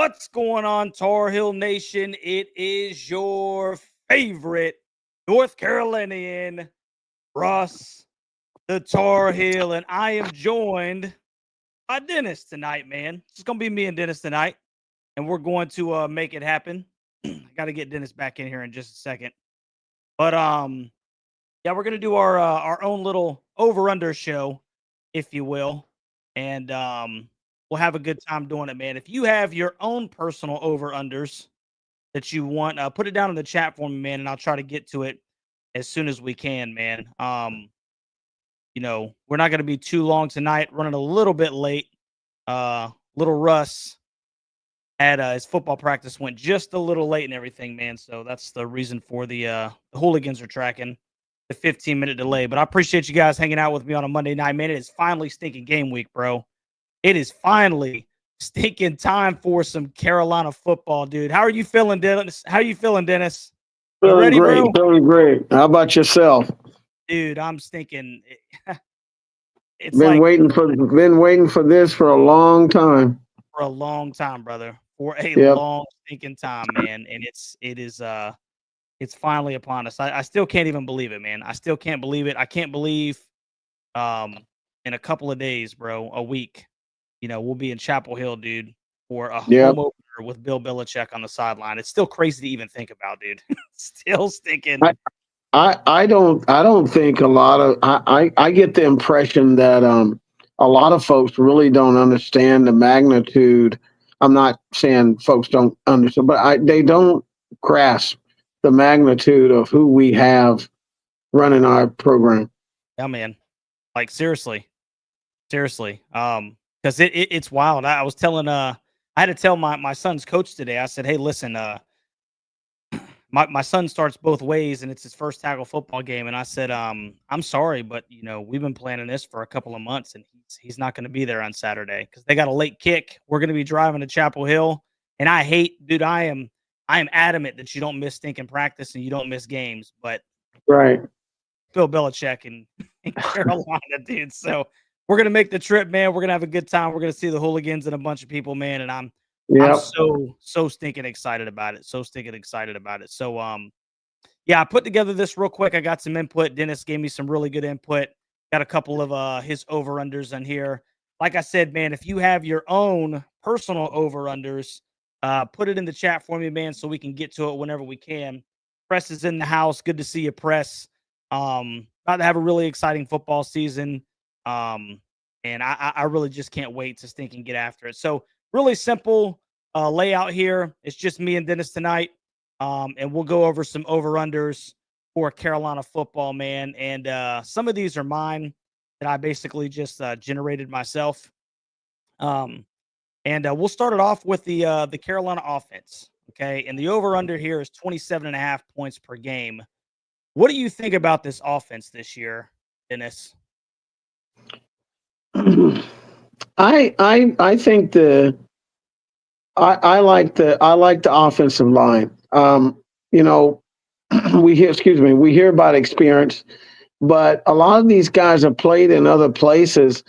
What's going on, Tar Heel Nation? It is your favorite North Carolinian, Russ, the Tar Heel, and I am joined by Dennis tonight, man. It's going to be me and Dennis tonight, and we're going to make it happen. I got to get Dennis back in here in just a second. But, yeah, we're going to do our own little over-under show, if you will, and we'll have a good time doing it, man. If you have your own personal over-unders that you want, put it down in the chat for me, man, and I'll try to get to it as soon as we can, man. We're not going to be too long tonight, running a little bit late. Little Russ had his football practice went just a little late and everything, man. So that's the reason for the Hooligans are tracking the 15-minute delay. But I appreciate you guys hanging out with me on a Monday night, man. It is finally stinking game week, bro. It is finally stinking time for some Carolina football, dude. How are you feeling, Dennis? Feeling ready, great, bro? feeling great. How about yourself? Dude, I'm stinking. It's been like waiting for this for a long time. For a long time, brother. For a long stinking time, man. And it's finally upon us. I still can't even believe it, man. I still can't believe it. I can't believe in a couple of days, bro, a week, we'll be in Chapel Hill, dude, for a home opener with Bill Belichick on the sideline. It's still crazy to even think about, dude. Still stinking. I don't think a lot of I get the impression that a lot of folks really don't understand the magnitude. I'm not saying folks don't understand, but they don't grasp the magnitude of who we have running our program. Yeah, man. Like seriously. Because it's wild. I was telling I had to tell my son's coach today. I said, hey, listen, my son starts both ways and it's his first tackle football game. And I said, I'm sorry, but we've been planning this for a couple of months and he's not going to be there on Saturday because they got a late kick. We're going to be driving to Chapel Hill. And I am adamant that you don't miss stinking practice and you don't miss games, but right. Bill Belichick and Carolina, dude. So we're going to make the trip, man. We're going to have a good time. We're going to see the Hooligans and a bunch of people, man. And I'm so stinking excited about it. So, yeah, I put together this real quick. I got some input. Dennis gave me some really good input. Got a couple of his over-unders on here. Like I said, man, if you have your own personal over-unders, put it in the chat for me, man, so we can get to it whenever we can. Press is in the house. Good to see you, Press. About to have a really exciting football season. And I really just can't wait to stinking get after it. So really simple layout here. It's just me and Dennis tonight. And we'll go over some over-unders for Carolina football, man. And some of these are mine that I basically just generated myself. And we'll start it off with the Carolina offense. Okay. And the over-under here is 27.5 points per game. What do you think about this offense this year, Dennis? I think I like the offensive line. We hear about experience, but a lot of these guys have played in other places,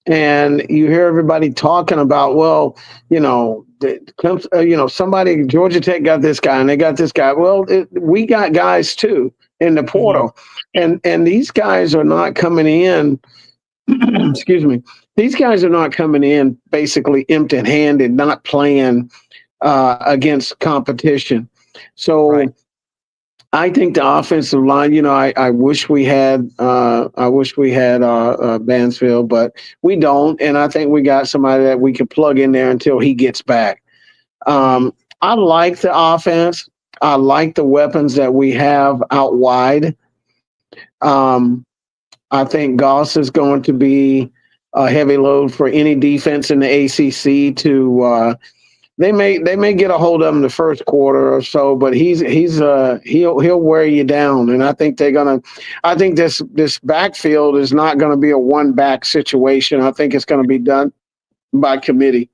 and you hear everybody talking about, somebody, Georgia Tech got this guy and they got this guy. Well, we got guys too in the portal, and these guys are not coming in. Excuse me. These guys are not coming in basically empty-handed, not playing against competition. So I think the offensive line, I wish we had Bansfield, but we don't. And I think we got somebody that we can plug in there until he gets back. I like the offense. I like the weapons that we have out wide. I think Goss is going to be a heavy load for any defense in the ACC. They may get a hold of him the first quarter or so, but he'll wear you down. And I think this backfield is not going to be a one back situation. I think it's going to be done by committee.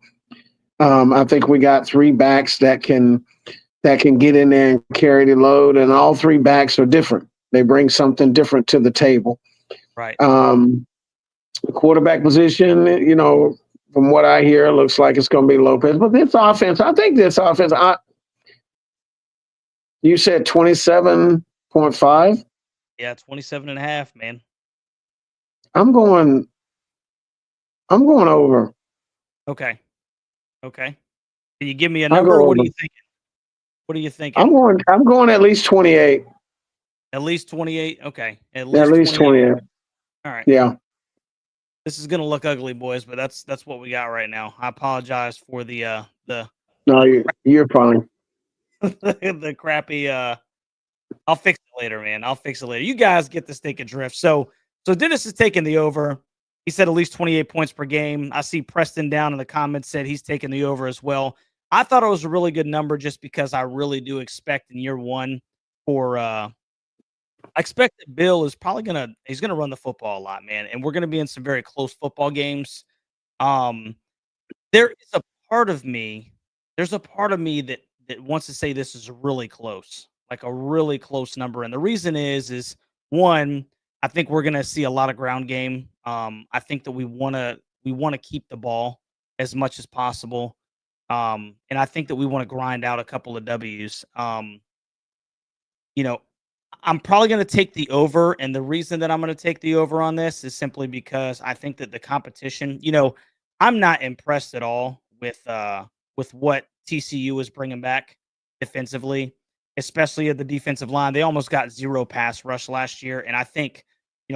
I think we got three backs that can get in there and carry the load, and all three backs are different. They bring something different to the table. Right. The quarterback position, from what I hear, it looks like it's going to be Lopez. But this offense, I think this offense. You said 27.5. Yeah, 27.5, man. I'm going. I'm going over. Okay. Okay. Can you give me a I'll number? go What are over. you thinking? What are you thinking? I'm going at least 28. At least 28? Okay. At At least least 28. 28. All right. Yeah. This is gonna look ugly, boys, but that's what we got right now. I apologize for the No, the you're fine. the crappy I'll fix it later, man. I'll fix it later. You guys get the stake of drift. So Dennis is taking the over. He said at least 28 points per game. I see Preston down in the comments said he's taking the over as well. I thought it was a really good number just because I really do expect in year one for I expect that Bill is probably he's gonna run the football a lot, man. And we're gonna be in some very close football games. Um there is a part of me, there's a part of me that wants to say this is really close, like a really close number. And the reason is one, I think we're gonna see a lot of ground game. I think that we wanna keep the ball as much as possible. And I think that we want to grind out a couple of W's. You know, I'm probably going to take the over, and the reason that I'm going to take the over on this is simply because I think that the competition, I'm not impressed at all with what TCU is bringing back defensively, especially at the defensive line. They almost got zero pass rush last year, and I think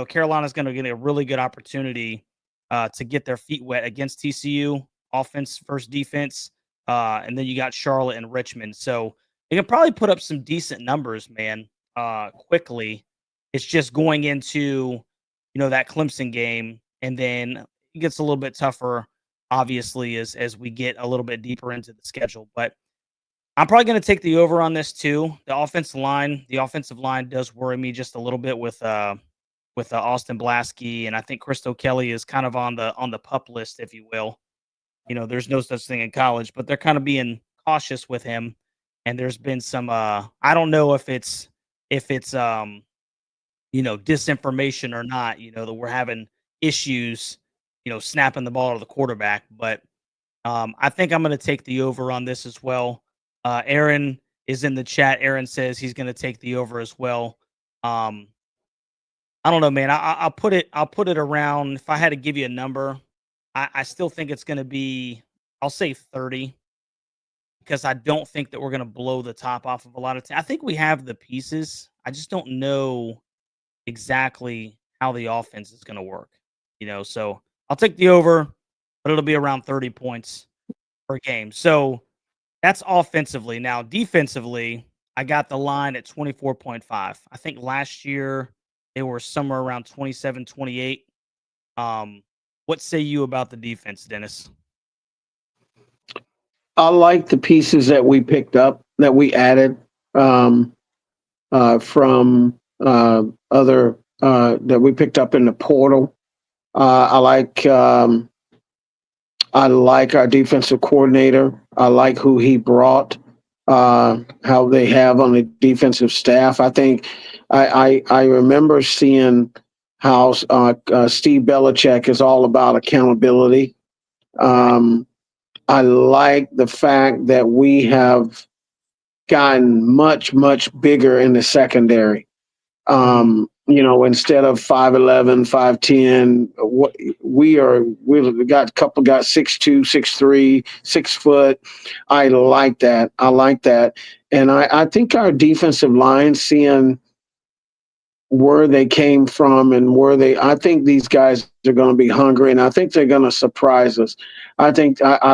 Carolina's going to get a really good opportunity to get their feet wet against TCU offense versus defense, and then you got Charlotte and Richmond, so they can probably put up some decent numbers, man, quickly. It's just going into, that Clemson game, and then it gets a little bit tougher, obviously, as we get a little bit deeper into the schedule. But I'm probably going to take the over on this too. The offensive line does worry me just a little bit with Austin Blasky, and I think Christo Kelly is kind of on the pup list, if you will. There's no such thing in college, but they're kind of being cautious with him. And there's been some I don't know if it's disinformation or not, that we're having issues, snapping the ball to the quarterback. But I think I'm going to take the over on this as well. Aaron is in the chat. Aaron says he's going to take the over as well. Um, I don't know, man. I'll put it around. If I had to give you a number, I still think it's going to be. I'll say 30 because I don't think that we're going to blow the top off of a lot of. I think we have the pieces. I just don't know exactly how the offense is going to work. So I'll take the over, but it'll be around 30 points per game. So that's offensively. Now, defensively, I got the line at 24.5. I think last year they were somewhere around 27, 28. What say you about the defense, Dennis? I like the pieces that we picked up, that we added from other that we picked up in the portal. I like our defensive coordinator. I like who he brought. How they have on the defensive staff. I think I remember seeing how Steve Belichick is all about accountability. I like the fact that we have gotten much, much bigger in the secondary. Instead of 5'11", 5'10", we've got a couple got 6'2", 6'3", 6 foot. I like that. And I think our defensive line, seeing where they came from and I think these guys are going to be hungry, and I think they're going to surprise us. I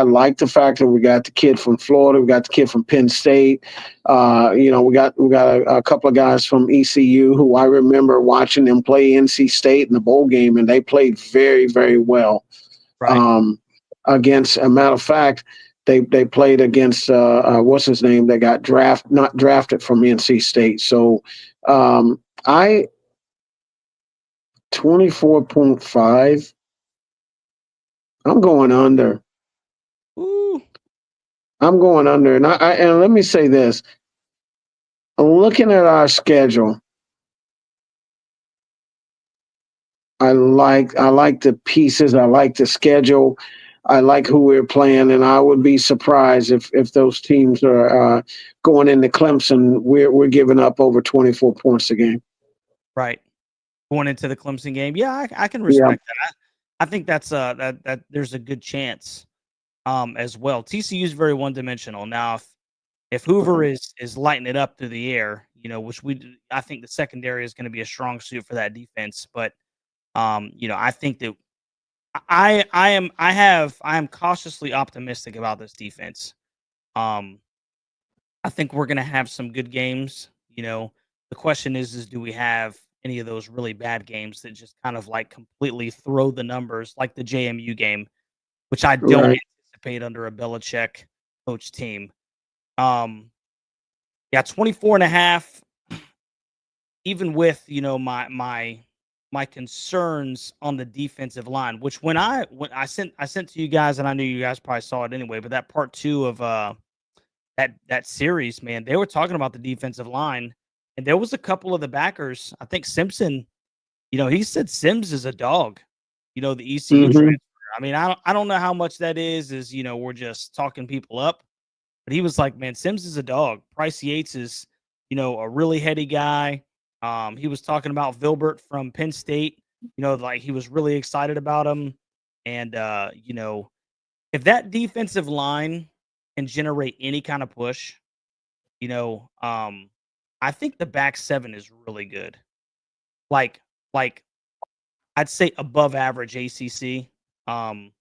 like the fact that we got the kid from Florida, we got the kid from Penn State. We got a couple of guys from ECU who I remember watching them play NC State in the bowl game, and they played very, very well. Right. Against, a matter of fact, they played against what's his name? They got not drafted from NC State. So I 24.5. I'm going under. Ooh. I'm going under. And let me say this. Looking at our schedule, I like the pieces. I like the schedule. I like who we're playing, and I would be surprised if those teams are going into Clemson. We're giving up over 24 points a game. Right. Going into the Clemson game. Yeah, I can Yeah, respect that. I think that's that there's a good chance as well. TCU is very one dimensional. Now if Hoover is lighting it up through the air, which I think the secondary is going to be a strong suit for that defense, but I think that I am cautiously optimistic about this defense. Um, I think we're gonna have some good games. The question is do we have any of those really bad games that just kind of like completely throw the numbers, like the JMU game, which I don't right. anticipate under a Belichick coach team. Um, yeah, 24 and a half. Even with my concerns on the defensive line, which when I sent to you guys, and I knew you guys probably saw it anyway, but that part two of that series, man, they were talking about the defensive line, and there was a couple of the backers. I think Simpson, he said Sims is a dog. The ECU Hmm. transfer. I mean, I don't know how much that is we're just talking people up, but he was like, man, Sims is a dog. Bryce Yates is, a really heady guy. He was talking about Vilbert from Penn State, like he was really excited about him. And if that defensive line can generate any kind of push, you know, um, I think the back seven is really good. Like I'd say above average ACC. Um,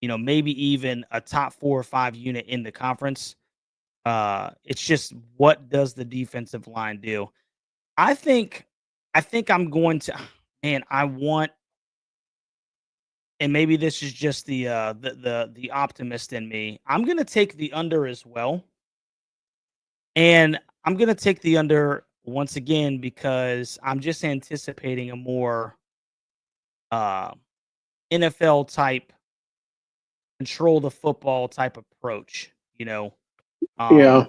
maybe even a top 4 or 5 unit in the conference. It's just what does the defensive line do? I think I'm going to man, I want and maybe this is just the optimist in me. I'm gonna take the under as well. And I'm gonna take the under once again because I'm just anticipating a more uh NFL type control the football type approach, you know. Yeah, Um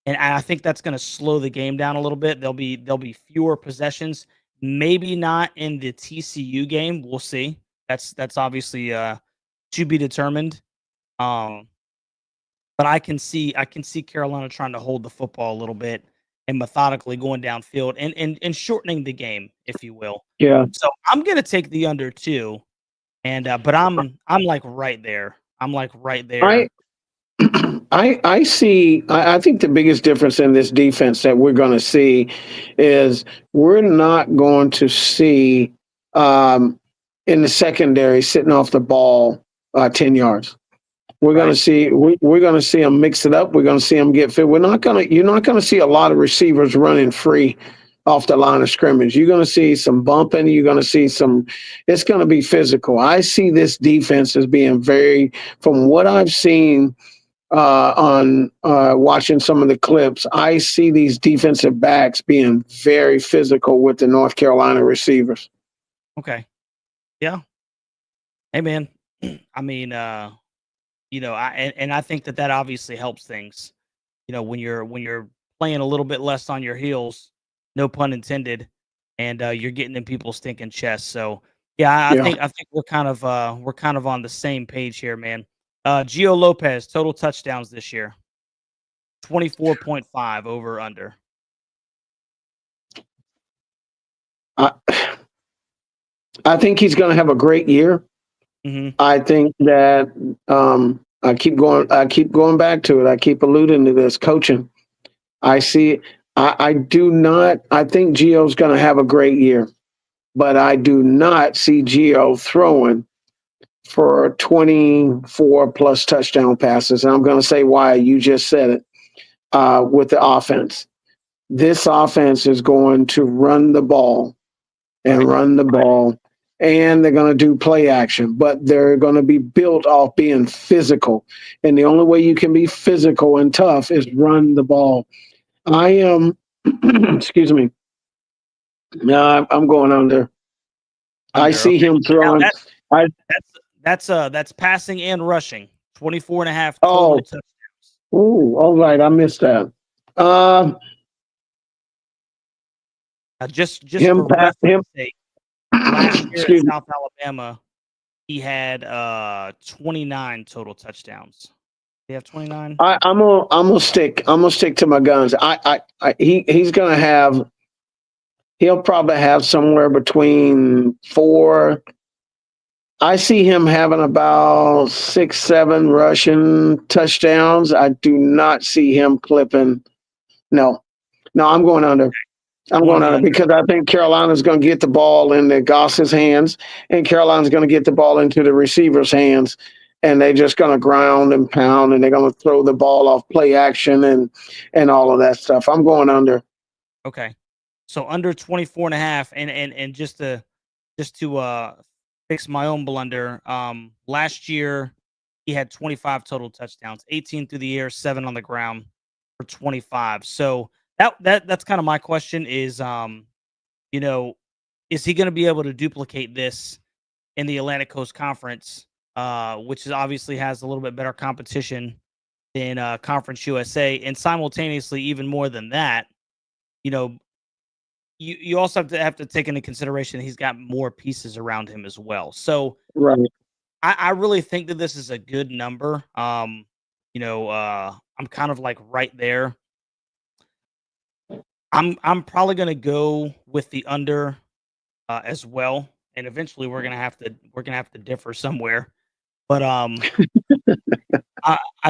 And I think that's gonna slow the game down a little bit. There'll be fewer possessions, maybe not in the TCU game. We'll see. That's obviously to be determined. Um, but I can see Carolina trying to hold the football a little bit and methodically going downfield and shortening the game, if you will. yeah. So I'm gonna take the under two, and but I'm like right there. I'm like right I there. I see. I think the biggest difference in this defense that we're going to see is we're not going to see um, in the secondary sitting off the ball 10 yards. We're going to Right. see. We're going to see them mix it up. We're going to see them get fit. We're not going to. You're not going to see a lot of receivers running free off the line of scrimmage. You're going to see some bumping. You're going to see some. It's going to be physical. I see this defense as being very, from what I've seen on watching some of the clips, I see these defensive backs being very physical with the North Carolina receivers. Okay. Yeah. Hey man. I mean, and I think that obviously helps things. When you're playing a little bit less on your heels, no pun intended, and you're getting in people's stinking chests. So yeah, Yeah. I think we're kind of on the same page here, man. Gio Lopez total touchdowns this year, 24.5 over under. I, I think he's going to have a great year. Hmm. I think that I keep going back to it. I keep alluding to this coaching. I see. I do not. I think Gio's going to have a great year, but I do not see Gio throwing for 24 plus touchdown passes. And I'm going to say why. You just said it with the offense. This offense is going to run the ball and Right. run the ball, and they're going to do play action, but they're going to be built off being physical. And the only way you can be physical and tough is run the ball. I am, excuse me. No, I'm going under. I Under. see Okay. him Now throwing. I that's passing and rushing. 24 and a half total oh, touchdowns. ooh, all right. I missed that. Um, Just him, for him. reference sake, last year at Excuse me. South Alabama, he had 29 total touchdowns. They have 29. I'm gonna stick to my guns. He'll probably have somewhere between four. I see him having about 6, 7 rushing touchdowns. I do not see him clipping. No, no, I'm going under. I'm Going going the under under. because I think Carolina's going to get the ball into Goss's hands, and Carolina's going to get the ball into the receiver's hands, and they're just going to ground and pound, and they're going to throw the ball off play action and all of that stuff. I'm going under. Okay. So under 24 and a half, and just to fix my own blunder, last year he had 25 total touchdowns, 18 through the air, 7 on the ground for 25. So that's kind of my question is you know, is he going to be able to duplicate this in the Atlantic Coast Conference, which is obviously has a little bit better competition than Conference USA, and simultaneously, even more than that, you know, you also have to take into consideration that he's got more pieces around him as well. So Right. I really think that this is a good number. I'm kind of like right there. I'm probably gonna go with the under as well, and eventually we're gonna have to differ somewhere. But I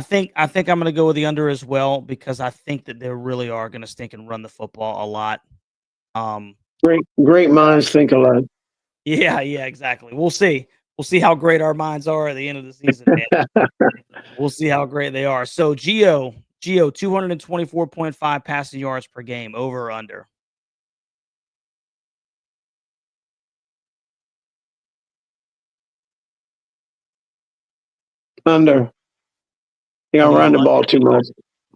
think I'm gonna go with the under as well because I think that they really are gonna stink and run the football a lot. Um, Great minds think alike. yeah, yeah, exactly. We'll see. We'll see how great our minds are at the end of the season, man. We'll see how great they are. So Geo, 224.5 passing yards per game, over or under? Under. They're You gonna run go the ball under. too much.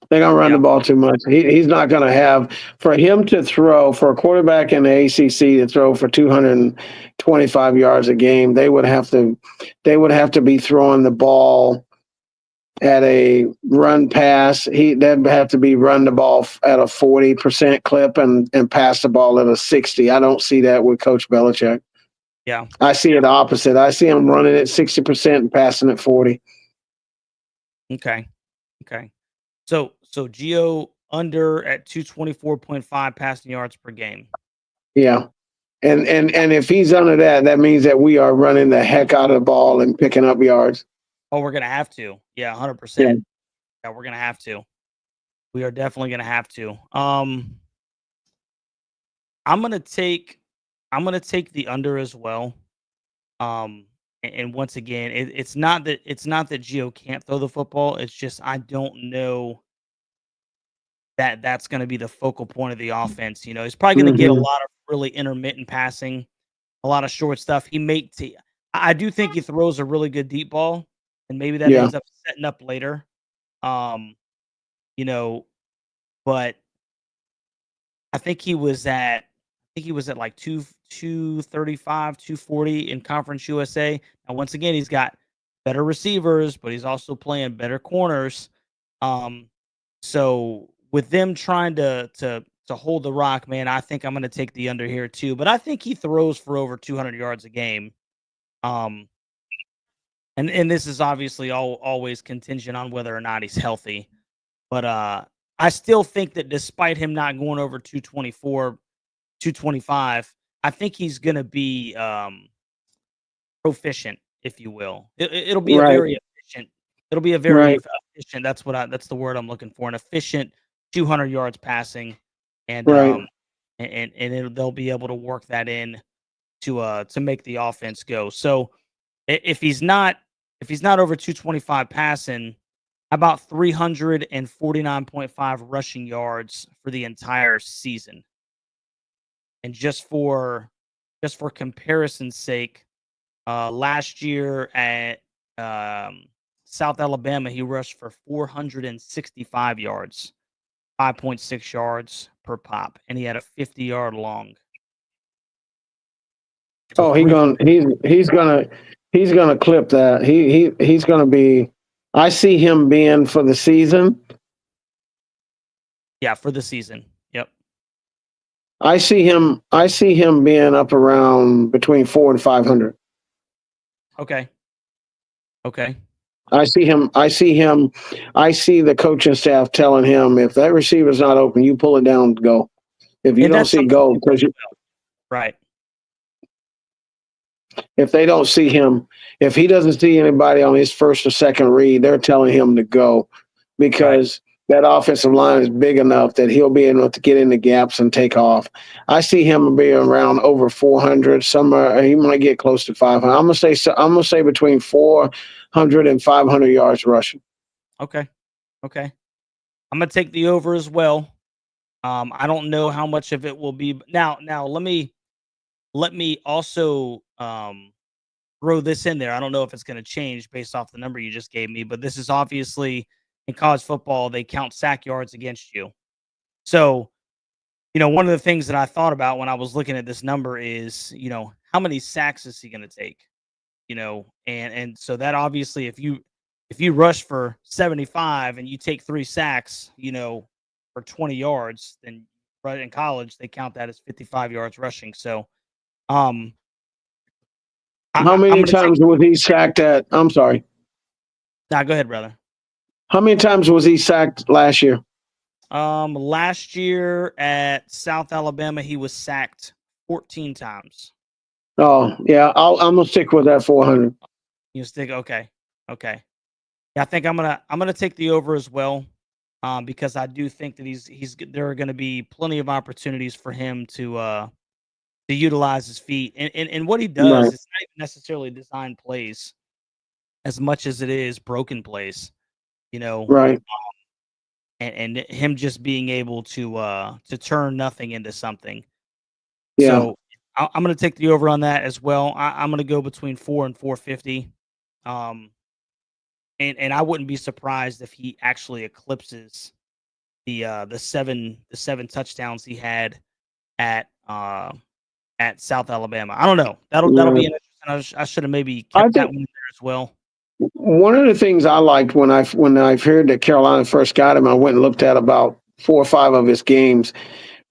They're gonna run Yeah. the ball too much. He's not gonna have for him to throw for a quarterback in the ACC to throw for 225 yards a game. They would have to be throwing the ball at a run pass. They'd have to be run the ball at a 40% clip and pass the ball at a 60. I don't see that with Coach Belichick. Yeah. I see it opposite. I see him running at 60% and passing at 40. Okay. Okay. So Geo under at 224.5 passing yards per game. Yeah. And if he's under that, that means that we are running the heck out of the ball and picking up yards. Oh, we're gonna have to. Yeah, Yeah. 100%. Yeah, we're gonna have to. We are definitely gonna have to. I'm gonna take I'm gonna take the under as well. And once again, it's not that Geo can't throw the football. It's just I don't know that that's going to be the focal point of the offense. He's probably going to get a Hmm. lot of really intermittent passing, a lot of short stuff. I do think he throws a really good deep ball, and maybe that Yeah. ends up setting up later. Um, you know, but I think he was at like 235, 240 in Conference USA. And once again, he's got better receivers, but he's also playing better corners. Um, so with them trying to hold the rock, man, I think I'm going to take the under here too. But I think he throws for over 200 yards a game. Um, and this is obviously always contingent on whether or not he's healthy. But I still think that despite him not going over 224, 225, I think he's going to be proficient, if you will. It'll be a Right. very efficient. It'll be a very Right. efficient. That's the word I'm looking for. An efficient 200 yards passing, and Right. they'll be able to work that in to make the offense go. So if he's not over 225 passing, about 349.5 rushing yards for the entire season. And just for comparison's sake, last year at South Alabama, he rushed for 465 yards, 5.6 yards per pop, and he had a 50-yard long. So Oh, three, he's gonna clip that. He's gonna be. I see him being for the season. yeah, for the season. Yep. I see him. I see him being up around between 400 and 500. Okay. Okay. I see him. I see him. I see the coaching staff telling him, if that receiver's not open, you pull it down, go. If you And don't that's see something go, to do because as well. Right. if they don't see him, if he doesn't see anybody on his first or second read, they're telling him to go, Right. because that offensive line is big enough that he'll be able to get in the gaps and take off. I see him being around over 400. Somewhere he might get close to 500. I'm gonna say. I'm gonna say between 400 and 500 yards rushing. Okay. Okay. I'm gonna take the over as well. I don't know how much of it will be now let me also throw this in there. I don't know if it's going to change based off the number you just gave me, but this is obviously in college football, they count sack yards against you. So, one of the things that I thought about when I was looking at this number is, how many sacks is he going to take? And so that obviously if you rush for 75 and you take 3 sacks, for 20 yards, then right in college they count that as 55 yards rushing. So, um How I'm many going to take times was he sacked at? I'm sorry. Nah, go ahead, brother. How many times was he sacked last year? Last year at South Alabama, he was sacked 14 times. Oh, yeah. I'm gonna stick with that 400. You stick okay, okay. Yeah, I think I'm gonna take the over as well, because I do think that there are going to be plenty of opportunities for him to utilize his feet, and what he does. Right. It's not even necessarily design plays as much as it is broken plays. You know, Right. and him just being able to turn nothing into something. Yeah. So I'm going to take the over on that as well. I'm going to go between 4 and 450. Um, and I wouldn't be surprised if he actually eclipses the seven touchdowns he had at uh at South Alabama. I don't know. That'll Yeah. be interesting. I should have maybe I kept that think one there as well. one of the things I liked when I've heard that Carolina first got him, I went and looked at about 4 or 5 of his games.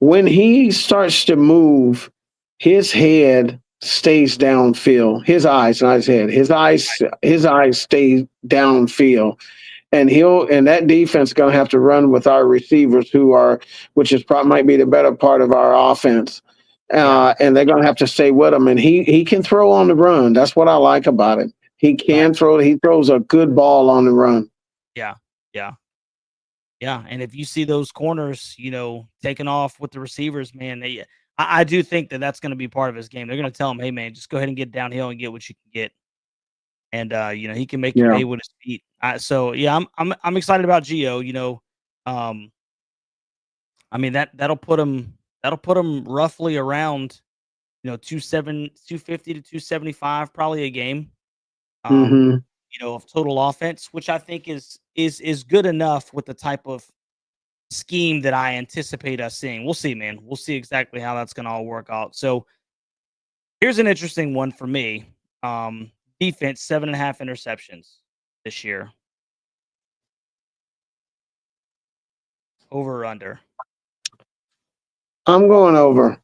When he starts to move, his head stays downfield. His eyes, not his head. His eyes stay downfield. And that defense going to have to run with our receivers, which is probably might be the better part of our offense. Yeah. And they're going to have to stay with him. And he can throw on the run. That's what I like about it. He Right. can throw. He throws a good ball on the run. Yeah. Yeah. Yeah, and if you see those corners, taking off with the receivers, man, I do think that that's going to be part of his game. They're going to tell him, "Hey, man, just go ahead and get downhill and get what you can get," and he can make you Yeah. pay with his feet. So yeah, I'm excited about Gio. Um, I mean that'll put him roughly around 250 to 275 probably a game. Um, Hmm. of total offense, which I think is good enough with the type of scheme that I anticipate us seeing. We'll see, man. We'll see exactly how that's going to all work out. So here's an interesting one for me. Defense 7.5 interceptions this year. Over or under? I'm going over.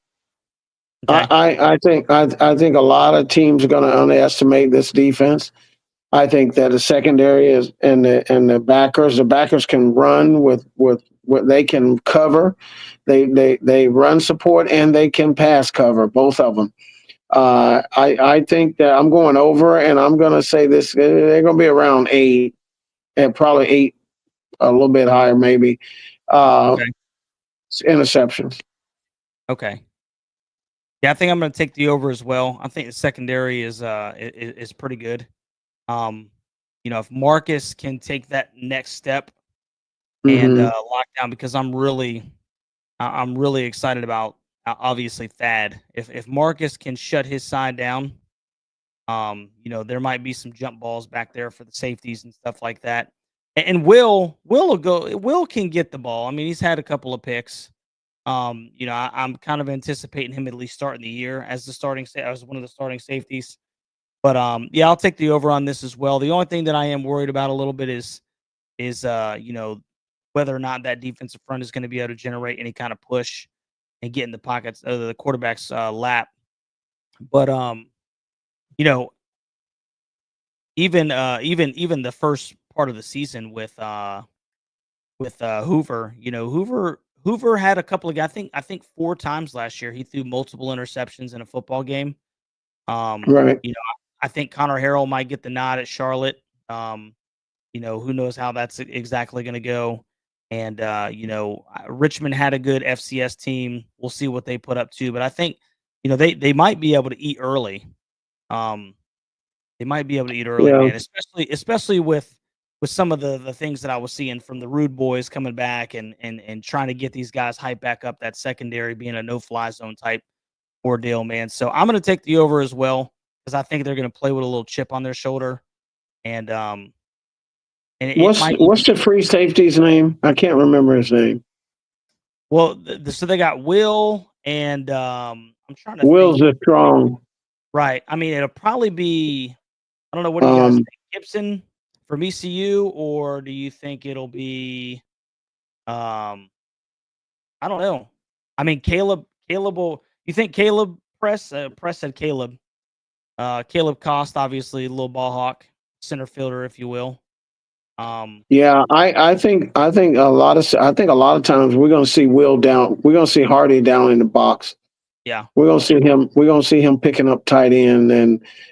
Okay. I think a lot of teams are going to underestimate this defense. I think that the secondary is and the backers. The backers can run with what they can cover. They run support and they can pass cover, both of them. I think that I'm going over, and I'm going to say this: they're going to be around 8, and probably 8, a little bit higher, maybe. Uh, Okay. Interceptions. Okay. Yeah, I think I'm going to take the over as well. I think the secondary is pretty good. Um, if Marcus can take that next step and Hmm. lock down, because I'm really excited about obviously Thad. If Marcus can shut his side down, there might be some jump balls back there for the safeties and stuff like that. And Will can get the ball. I mean, he's had a couple of picks. I'm kind of anticipating him at least starting the year as as one of the starting safeties. But yeah, I'll take the over on this as well. The only thing that I am worried about a little bit is whether or not that defensive front is going to be able to generate any kind of push and get in the pockets of the quarterback's lap. But you know, even the first part of the season with Hoover. Hoover had a couple of, I think 4 times last year he threw multiple interceptions in a football game. Right. I think Connor Harrell might get the nod at Charlotte. Who knows how that's exactly going to go. And Richmond had a good FCS team. We'll see what they put up to, but I think they might be able to eat early. Um, they might be able to eat early, Yeah. man, especially with some of the things that I was seeing from the Rude Boys coming back and trying to get these guys hyped back up, that secondary being a no-fly zone type ordeal, man. So I'm gonna take the over as well because I think they're gonna play with a little chip on their shoulder, and it might even What's the free safety's name? I can't remember his name. well. So they got Will and I'm trying to Will's think. a strong. Right. I mean, it'll probably be. I don't know. What do you guys Um, think? Gibson from ECU, or do you think it'll be? Um, I don't know. I mean, Caleb will. You think Caleb Press? Press said Caleb. Caleb Cost, obviously, a little ball hawk, center fielder, if you will. yeah, I think a lot of times we're gonna see Will down. We're gonna see Hardy down in the box. Yeah. We're gonna see him. We're gonna see him picking up tight end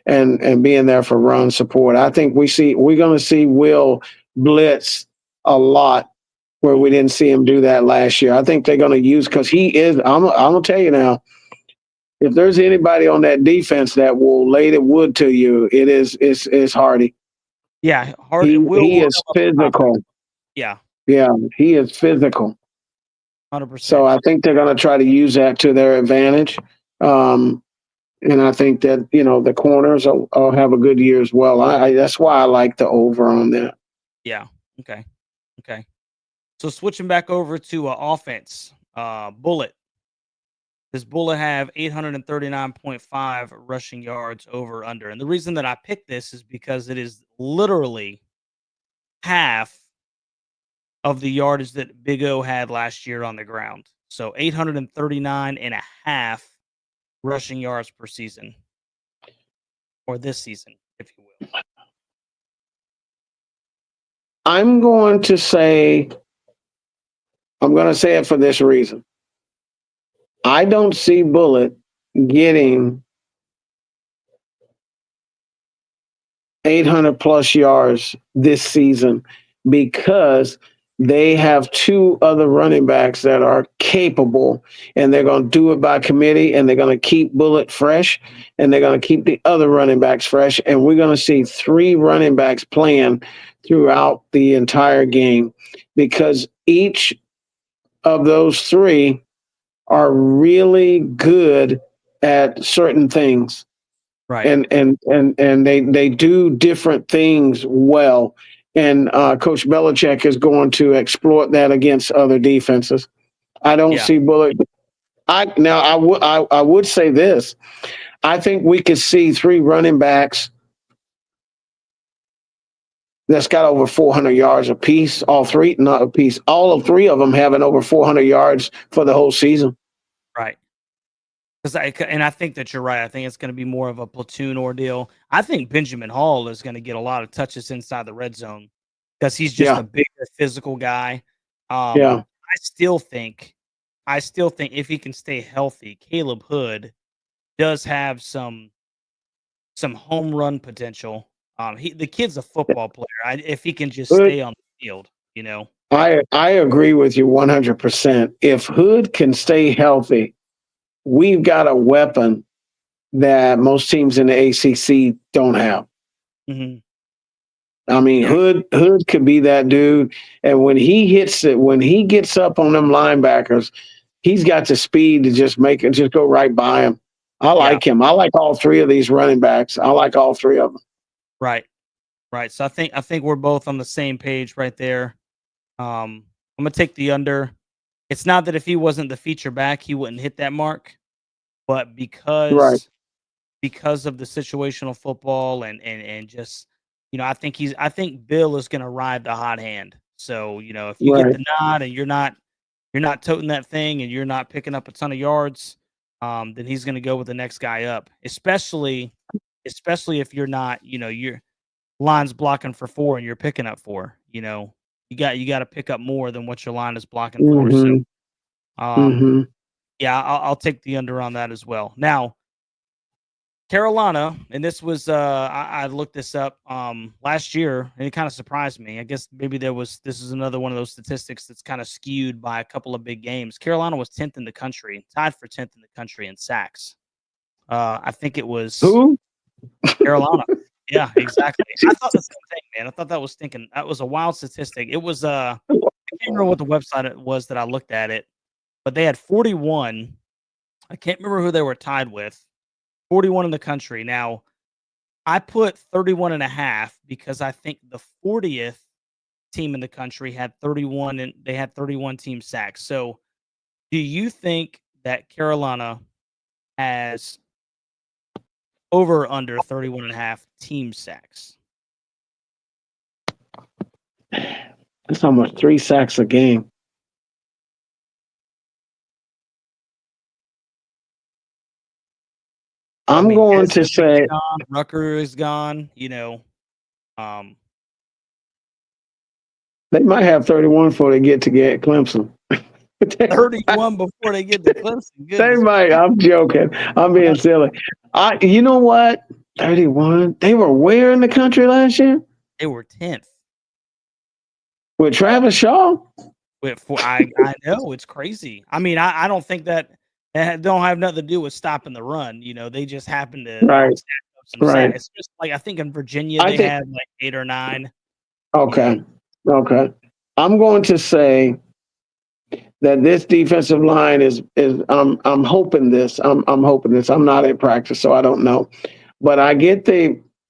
and being there for run support. I think we're gonna see Will blitz a lot where we didn't see him do that last year. I think they're gonna use because he is. I'm gonna tell you now. If there's anybody on that defense that will lay the wood to you, it's Hardy. Yeah. Hard. He Will he come is up top. physical. Yeah. Yeah, he is physical. 100%. So I think they're going to try to use that to their advantage. Um, and I think that the corners will have a good year as well. That's why I like the over on that. Yeah. Okay. Okay. So switching back over to offense, Bullet. Does Bullet have 839.5 rushing yards over under? And the reason that I picked this is because it is literally half of the yardage that Big O had last year on the ground. So 839 and a half rushing yards per season, or this season, if you will. I'm going to say it for this reason. I don't see Bullet getting 800 plus yards this season because they have two other running backs that are capable, and they're going to do it by committee, and they're going to keep Bullet fresh, and they're going to keep the other running backs fresh, and we're going to see three running backs playing throughout the entire game because each of those three are really good at certain things. Right. And they do different things well. And Coach Belichick is going to exploit that against other defenses. I don't Yeah. see Bullock. I would say this. I think we could see three running backs that's got over 400 yards apiece. All three, not apiece. All of three of them having over 400 yards for the whole season. Right. I think that you're right. I think it's going to be more of a platoon ordeal. I think Benjamin Hall is going to get a lot of touches inside the red zone because he's just Yeah, a bigger physical guy. yeah. I still think if he can stay healthy, Caleb Hood does have some home run potential. The kid's a football player. If he can just Hood, stay on the field, you know. I agree with you 100%. If Hood can stay healthy, we've got a weapon that most teams in the ACC don't have. Hmm. I mean, Yeah, Hood could be that dude, and when he hits it, when he gets up on them linebackers, he's got the speed to just go right by him. I yeah, like him. I like all three of these running backs. I like all three of them. right, right. So I think we're both on the same page right there. I'm gonna take the under. It's not that if he wasn't the feature back, he wouldn't hit that mark, but Right, because of the situational football and just I think Bill is gonna ride the hot hand. So, if you get right, the nod and you're not toting that thing and you're not picking up a ton of yards, then he's gonna go with the next guy up. Especially if you're not, line's blocking for 4 and you're picking up 4. You got to pick up more than what your line is blocking for. So, Mm-hmm. um, Mm-hmm. yeah, I'll take the under on that as well. Now, Carolina, and this was I looked this up last year, and it kind of surprised me. I guess maybe this is another one of those statistics that's kind of skewed by a couple of big games. Carolina was 10th in the country, tied for 10th in the country in sacks. I think it was Who? Carolina. Yeah, exactly. I thought the same thing, man. I thought that was a wild statistic. It was I can't remember what the website it was that I looked at it, but they had 41. I can't remember who they were tied with. 41 in the country. Now, I put 31 and a half because I think the 40th team in the country had 31 and they had 31 team sacks. So, do you think that Carolina has over or under 31 and a half team sacks? That's almost 3 sacks a game. I I'm mean, going Dez to Bryant's say gone, Rucker is gone, um, they might have 31 before they get Clemson. 31 before they get to Clemson. They Goodness might. gracious. I'm joking. I'm being silly. You know what? 31. They were where in the country last year? They were 10th. With Travis Shaw? I know it's crazy. I mean, I don't think that don't have nothing to do with stopping the run. They just happen to Right. stack up some Right. It's just like I think in Virginia I they think had like 8 or 9. okay. Okay. I'm going to say that this defensive line is I'm hoping this. I'm hoping this. I'm not at practice, so I don't know. But I get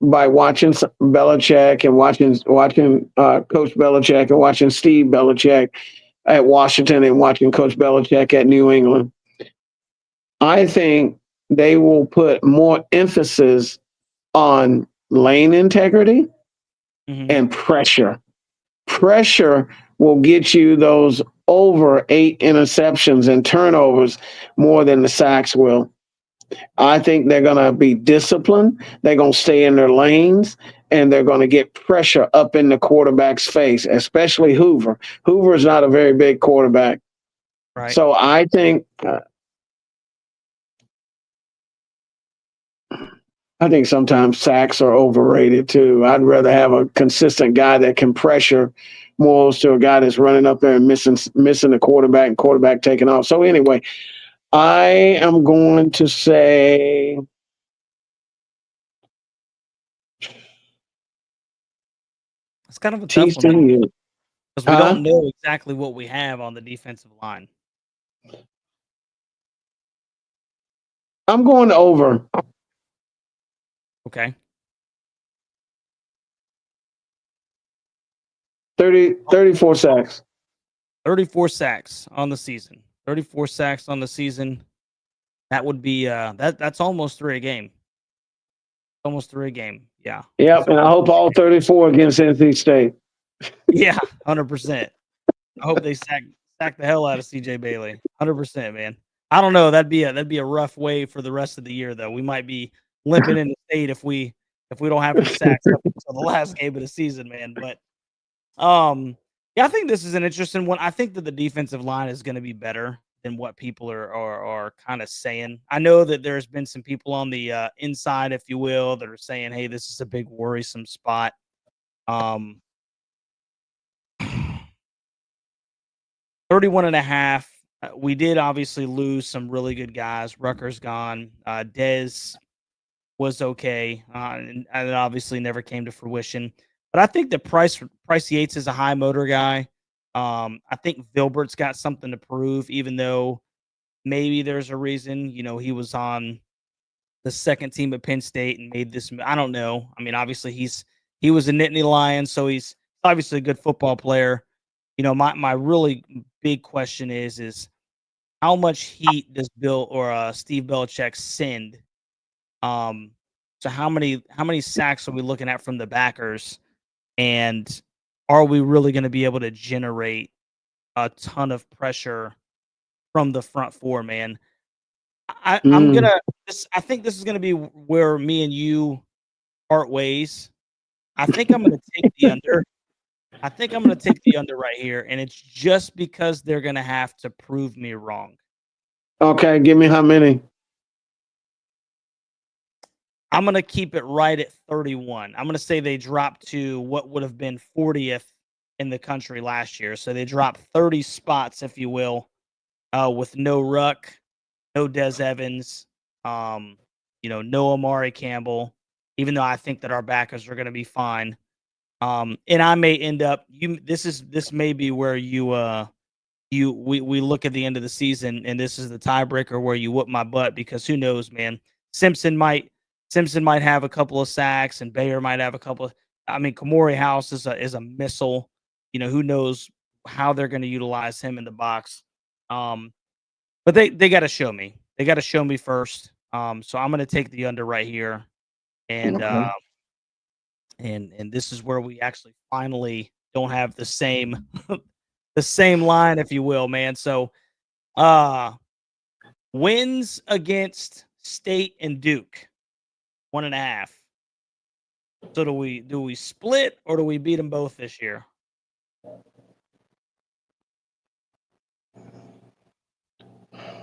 by watching Belichick and watching Coach Belichick and watching Steve Belichick at Washington and watching Coach Belichick at New England, I think they will put more emphasis on lane integrity and pressure. Pressure will get you those over 8 interceptions and turnovers more than the sacks will. I think they're going to be disciplined. They're going to stay in their lanes, and they're going to get pressure up in the quarterback's face, especially Hoover. Hoover is not a very big quarterback. Right. So I think sometimes sacks are overrated too. I'd rather have a consistent guy that can pressure more to a guy that's running up there and missing the quarterback and quarterback taking off. So anyway, I am going to say It's kind of a tough one TCU. because we don't know exactly what we have on the defensive line. I'm going over. Okay. 34 sacks. 34 sacks on the season. 34 sacks on the season. That would be that's almost 3 a game. Almost 3 a game. Yeah. Yep, and I hope all 34 against NC State. Yeah, 100%. I hope they sack the hell out of CJ Bailey. 100%, man. I don't know. That'd be a rough way for the rest of the year, though. We might be limping in the state if we don't have any sacks up until the last game of the season, man. But yeah, I think this is an interesting one. I think that the defensive line is going to be better than what people are kind of saying. I know that there's been some people on the inside, if you will, that are saying, "Hey, this is a big worrisome spot." 31 and a half. We did obviously lose some really good guys. Rucker's gone. Dez was okay, and it obviously never came to fruition. But I think that Price Yates is a high motor guy. I think Vilbert's got something to prove, even though maybe there's a reason. He was on the second team at Penn State and made this. I don't know. I mean, obviously he was a Nittany Lion, so he's obviously a good football player. My really big question is how much heat does Bill or Steve Belichick send? So how many sacks are we looking at from the backers, and are we really going to be able to generate a ton of pressure from the front four, man? I'm gonna. I think this is gonna be where me and you part ways. I think I'm gonna take the under. I think I'm gonna take the under right here, and it's just because they're gonna have to prove me wrong. Okay, give me how many? I'm gonna keep it right at 31. I'm gonna say they dropped to what would have been 40th in the country last year. So they dropped 30 spots, if you will, with no Ruck, no Des Evans, um, no Amari Campbell. Even though I think that our backers are gonna be fine. And I may end up this may be where we look at the end of the season and this is the tiebreaker where you whoop my butt because who knows, man. Simpson might Simpson might have a couple of sacks and Bayer might have a couple of I mean Kamori House is a missile. Who knows how they're going to utilize him in the box. Um but they got to show me. They got to show me first. So I'm going to take the under right here and Okay. and this is where we actually finally don't have the same the same line, if you will, man. So wins against State and Duke, 1.5. So do we split or do we beat them both this year?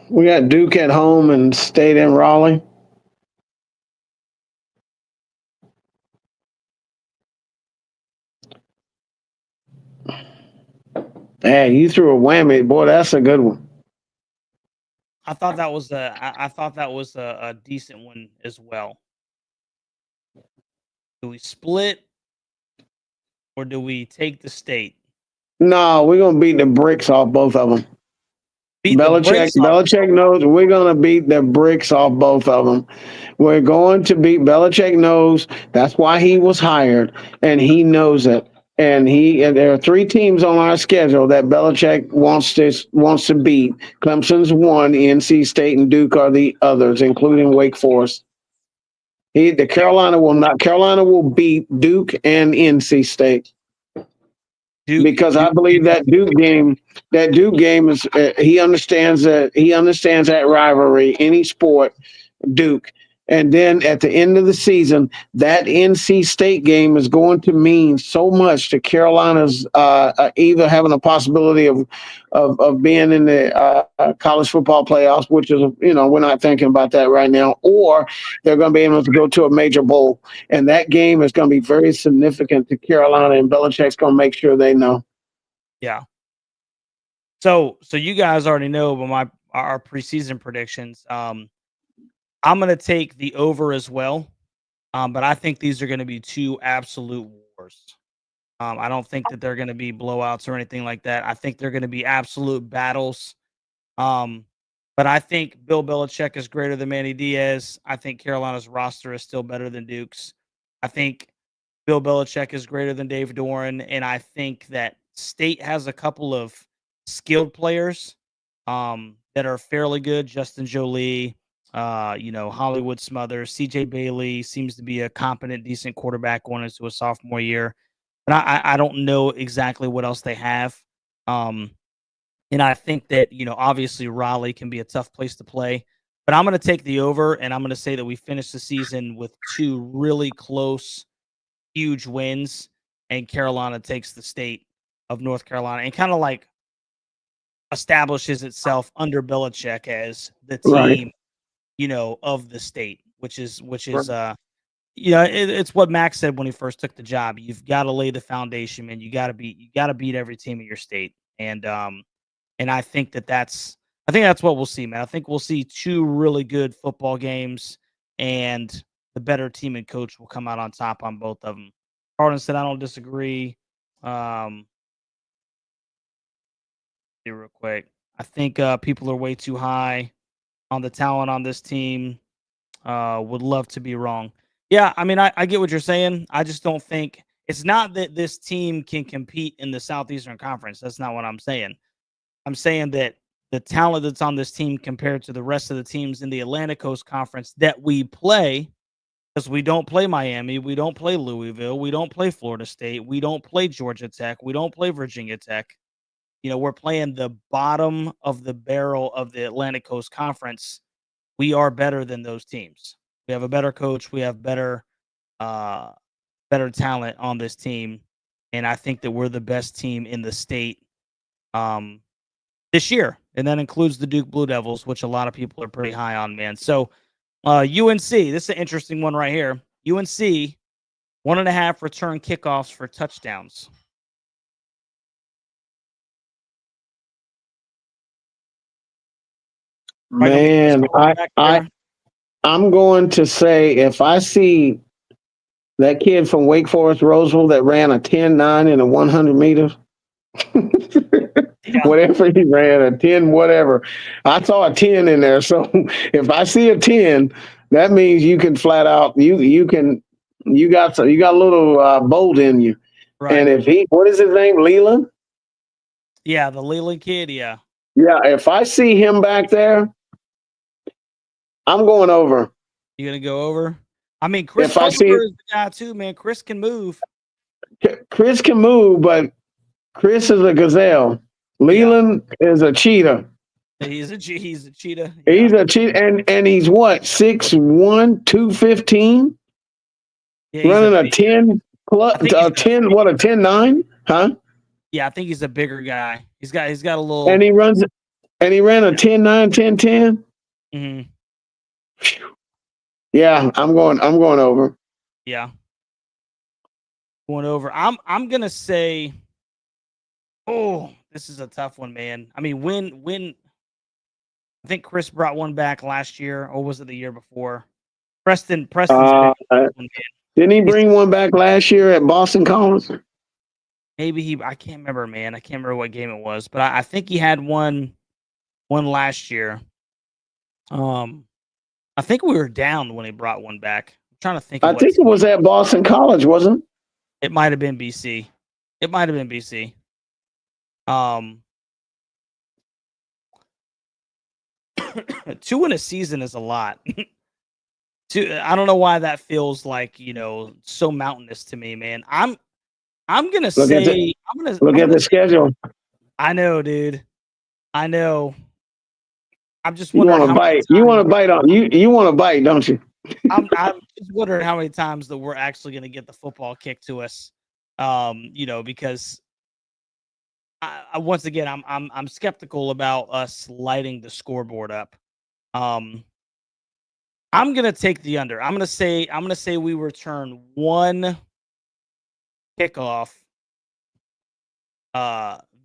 We got Duke at home and State in Raleigh. Hey, you threw a whammy, boy. That's a good one. I thought that was a decent one as well. Do we split or do we take the State? No, we're gonna beat the bricks off both of them. Beat the Belichick, brakes off. Belichick knows we're gonna beat the bricks off both of them. We're going to beat. Belichick knows that's why he was hired, and he knows it. And there are three teams on our schedule that Belichick wants to beat. Clemson's one, NC State and Duke are the others, including Wake Forest. Carolina will beat Duke and NC State. Because I believe that Duke game is he understands that rivalry, any sport, Duke. And then at the end of the season, that NC State game is going to mean so much to Carolina's either having a possibility of being in the college football playoffs, which is we're not thinking about that right now, or they're going to be able to go to a major bowl, and that game is going to be very significant to Carolina, and Belichick's going to make sure they know. Yeah. So you guys already know about our preseason predictions. I'm going to take the over as well. But I think these are going to be two absolute wars. I don't think that they're going to be blowouts or anything like that. I think they're going to be absolute battles. Um, but I think Bill Belichick is greater than Manny Diaz. I think Carolina's roster is still better than Duke's. I think Bill Belichick is greater than Dave Doran, and I think that State has a couple of skilled players that are fairly good. Justin Jolie, Hollywood Smothers, CJ Bailey seems to be a competent, decent quarterback going into a sophomore year. But I don't know exactly what else they have. And I think that, obviously Raleigh can be a tough place to play. But I'm going to take the over, and I'm going to say that we finish the season with two really close, huge wins, and Carolina takes the state of North Carolina and kind of like establishes itself under Belichick as the Right. team, of the state, which is Right. it's what Max said when he first took the job. You've got to lay the foundation, man. You got to beat every team in your state, and I think that's what we'll see, man. I think we'll see two really good football games, and the better team and coach will come out on top on both of them. Harden said, "I don't disagree." Um, see real quick. I think people are way too high on the talent on this team. Would love to be wrong. Yeah, I mean, I get what you're saying. I just don't think it's not that this team can compete in the Southeastern Conference. That's not what I'm saying. I'm saying that the talent that's on this team compared to the rest of the teams in the Atlantic Coast Conference that we play, because we don't play Miami, we don't play Louisville, we don't play Florida State, we don't play Georgia Tech, we don't play Virginia Tech. We're playing the bottom of the barrel of the Atlantic Coast Conference. We are better than those teams. We have a better coach. We have better uh, better talent on this team, and I think that we're the best team in the state um, this year, and that includes the Duke Blue Devils, which a lot of people are pretty high on, man. So UNC, this is an interesting one right here. UNC 1.5 return kickoffs for touchdowns. Man, I'm going to say if I see that kid from Wake Forest Roseville that ran a 10.9 in a 100 meters, whatever he ran, a 10, whatever. I saw a 10 in there. So if I see a 10, that means you can flat out, you got a little bolt in you. Right. And if what is his name? Leland? Yeah, the Leland kid. Yeah. Yeah. If I see him back there, I'm going over. You gonna go over? I mean, Chris is the guy too, man. Chris can move. Chris can move, but Chris is a gazelle. Leland is a cheetah. He's a cheetah. Yeah. He's a cheetah, and he's what, 6'1", 215? Yeah, running a 10 plus a 10.9? Huh? Yeah, I think he's a bigger guy. He's got a little, and he ran a 10.9, 10.10. Mm-hmm. Yeah, I'm going over. Yeah. Going over. I'm gonna say, oh, this is a tough one, man. I mean, when I think Chris brought one back last year, or was it the year before? Preston's didn't he bring one back last year at Boston College? Maybe I can't remember, man. I can't remember what game it was, but I think he had one last year. I think we were down when he brought one back. I'm trying to think. I think it was at Boston College, wasn't it? It might have been BC. Two in a season is a lot. I don't know why that feels like, so mountainous to me, man. I'm gonna say look at the schedule. I know, dude. I know. I'm just wondering. You want to bite? You want to bite on you want to bite, don't you? I'm just wondering how many times that we're actually going to get the football kicked to us. Because I once again I'm skeptical about us lighting the scoreboard up. I'm gonna take the under. I'm gonna say we return one kickoff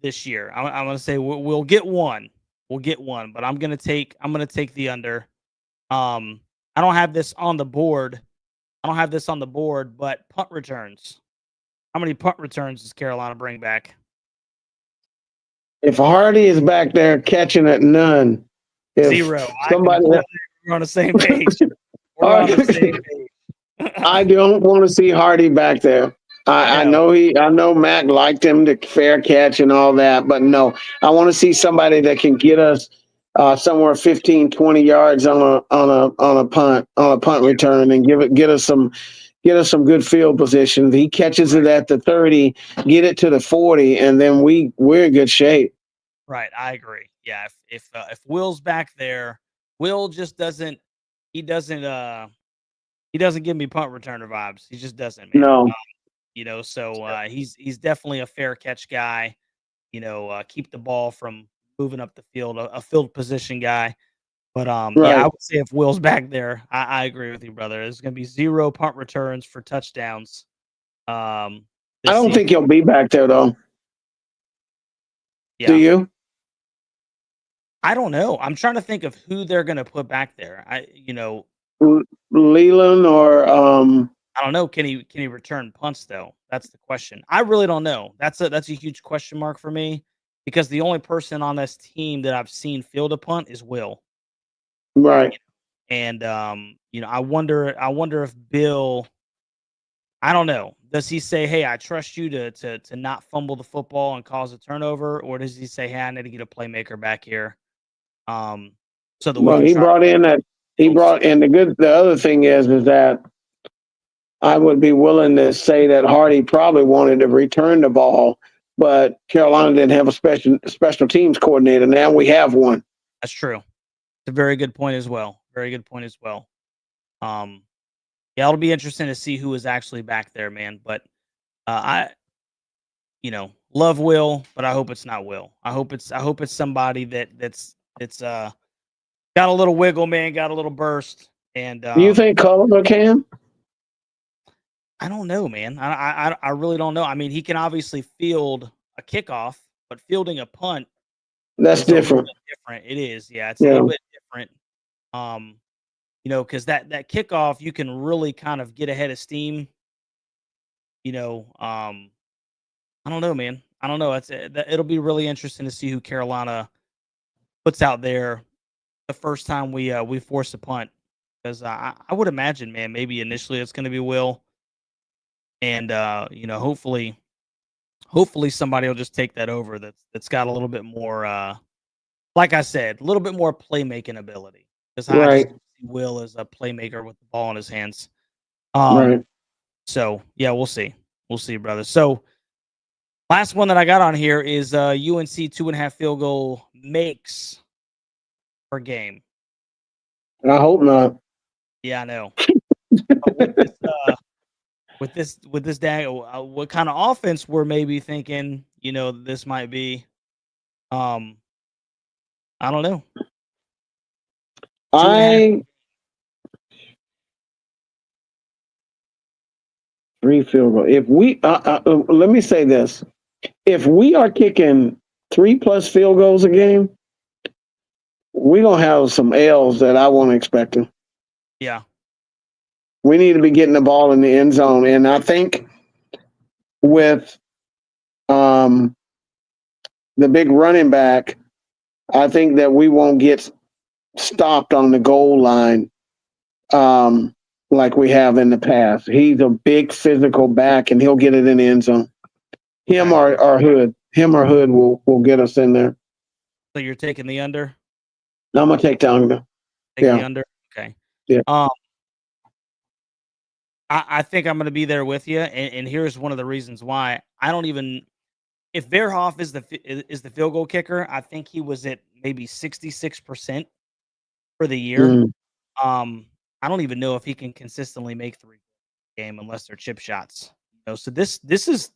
this year. I'm gonna say we'll get one. We'll get one, but I'm gonna take the under. I don't have this on the board. But punt returns. How many punt returns does Carolina bring back? If Hardy is back there catching it, none. Zero. We're on the same page. I don't want to see Hardy back there. I know Mac liked him to fair catch and all that, but no, I want to see somebody that can get us somewhere 15, 20 yards on a punt return and get us some good field position. If he catches it at the 30, get it to the 40, and then we're in good shape. Right, I agree. Yeah, if Will's back there, Will just doesn't give me punt returner vibes. He just doesn't, man. No. So he's definitely a fair catch guy. Keep the ball from moving up the field, a field position guy. But yeah, I would say if Will's back there, I agree with you, brother. There's going to be 0 punt returns for touchdowns. I don't think he'll be back there though. Yeah. Do you? I don't know. I'm trying to think of who they're going to put back there. Leland or I don't know. Can he return punts though? That's the question. I really don't know. That's a huge question mark for me because the only person on this team that I've seen field a punt is Will. Right. And I wonder if Bill, I don't know. Does he say, "Hey, I trust you to not fumble the football and cause a turnover," or does he say, "Hey, I need to get a playmaker back here"? So he brought in the other thing is that I would be willing to say that Hardy probably wanted to return the ball, but Carolina didn't have a special teams coordinator. Now we have one. That's true. It's a very good point as well. Yeah, it'll be interesting to see who is actually back there, man. But I, love Will, but I hope it's not Will. I hope it's somebody that's got a little wiggle, man, got a little burst, and You think Culver can? I don't know, man. I really don't know. I mean, he can obviously field a kickoff, but fielding a punt That's is a little different. bit different. It is, yeah, it's a Yeah. little bit different. Um, because that kickoff, you can really kind of get ahead of steam. You know, I don't know, man. I don't know. It'll be really interesting to see who Carolina puts out there the first time we force a punt, because I would imagine, man, maybe initially it's going to be Will, and hopefully somebody will just take that over that's got a little bit more, like I said, a little bit more playmaking ability, because I just Right. see Will as a playmaker with the ball in his hands. Right. So yeah, we'll see, brother. So last one that I got on here is UNC 2.5 field goal makes per game. I hope not. Yeah, I know. But with this dag, what kind of offense we're maybe thinking, this might be. Um, I don't know. 2.5. I 3 field goal. If we let me say this: if we are kicking 3+ field goals a game, we're gonna have some L's that I wasn't expecting. Yeah, We need to be getting the ball in the end zone, and I think with um, the big running back, I think that we won't get stopped on the goal line um, like we have in the past. He's a big physical back, and he'll get it in the end zone. Him okay. or Hood. Him or Hood will get us in there. So you're taking the under? I'm gonna take down. Take the Yeah, under? Okay. yeah, Um, I think I'm gonna be there with you, and here's one of the reasons why. I don't even if Verhoff is the field goal kicker, I think he was at maybe 66% for the year. mm, I don't even know if he can consistently make three game unless they're chip shots. So this is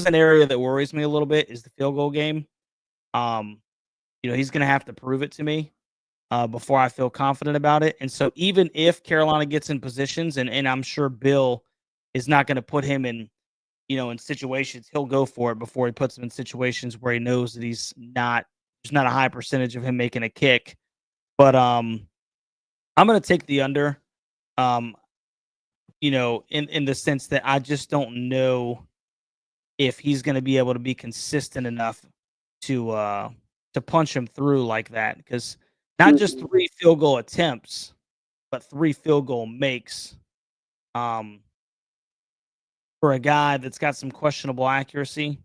an area that worries me a little bit, is the field goal game. Um, he's gonna have to prove it to me before I feel confident about it. And so even if Carolina gets in positions, and I'm sure Bill is not going to put him in situations, he'll go for it before he puts him in situations where he knows that there's not a high percentage of him making a kick. But I'm going to take the under. Um, in the sense that I just don't know if he's going to be able to be consistent enough to punch him through like that, because not just mm, 3 field goal attempts, but 3 field goal makes. Um, for a guy that's got some questionable accuracy,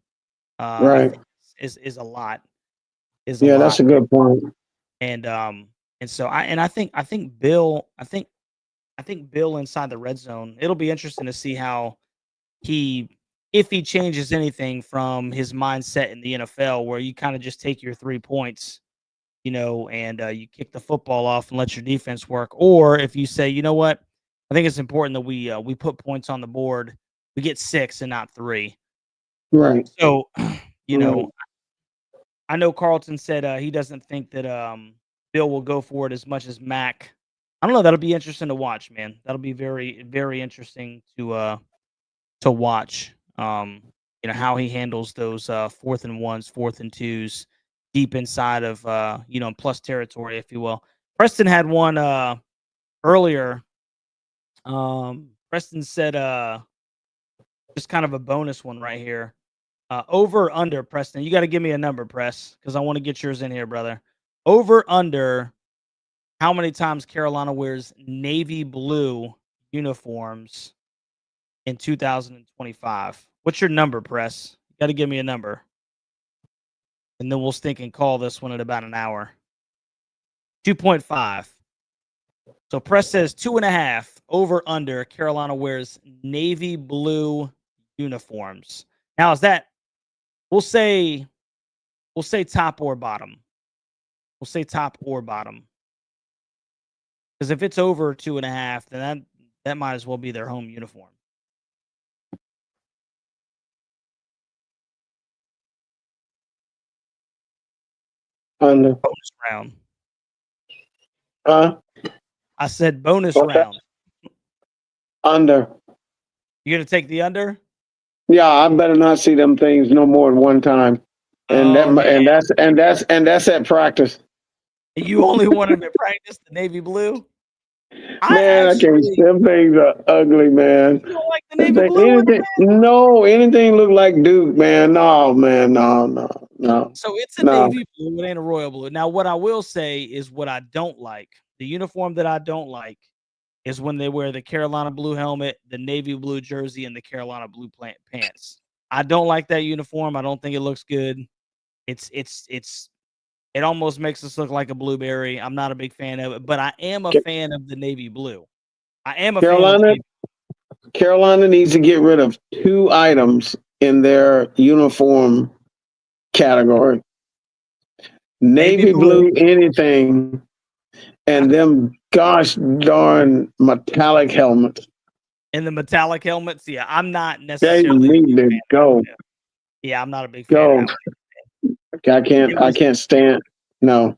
I right. think is a lot. Is a Yeah, that's lot. a good point. And so I think Bill I think Bill inside the red zone. It'll be interesting to see how he if he changes anything from his mindset in the NFL, where you kind of just take your 3 points, and you kick the football off and let your defense work. Or if you say, you know what, I think it's important that we put points on the board. We get 6 and not 3. Right, So, you right. know, I know Carlton said he doesn't think that Bill will go for it as much as Mac. I don't know. That'll be interesting to watch, man. That'll be very, very interesting to watch. How he handles those 4th and 1s, 4th and 2s, deep inside of plus territory, if you will. Preston had one earlier. Preston said just kind of a bonus one right here. Over or under, Preston. You got to give me a number, Press, because I want to get yours in here, brother. Over under how many times Carolina wears navy blue uniforms in 2025? What's your number, Press? You got to give me a number. And then we'll stink and call this one at about an hour. 2.5. So Press says 2.5. Over under Carolina wears navy blue uniforms. Now is that we'll say top or bottom. We'll say top or bottom. Because if it's over 2.5, then That might as well be their home uniform. Under. Bonus round. Huh? I said bonus Okay. round. Under. You gonna take the under? Yeah, I better not see them things no more than one time. And Oh man, that's at practice. you only wanted to practice the navy blue. I Man, I can't. actually, Them things are ugly, man. you don't like the navy blue one? Anything look like Duke, man. No, man, no. So it's a No. navy blue. It ain't a royal blue. Now, what I will say is what I don't like. The uniform that I don't like is when they wear the Carolina blue helmet, the navy blue jersey, and the Carolina blue pants. I don't like that uniform. I don't think it looks good. It almost makes us look like a blueberry. I'm not a big fan of it, but I am a fan of the navy blue. I am a fan of the navy. Carolina needs to get rid of 2 items in their uniform category. Navy blue anything and them gosh darn metallic helmets. And the metallic helmets, yeah, I'm not They necessarily need to go. Yeah, I'm not a big fan of that. I can't stand. No.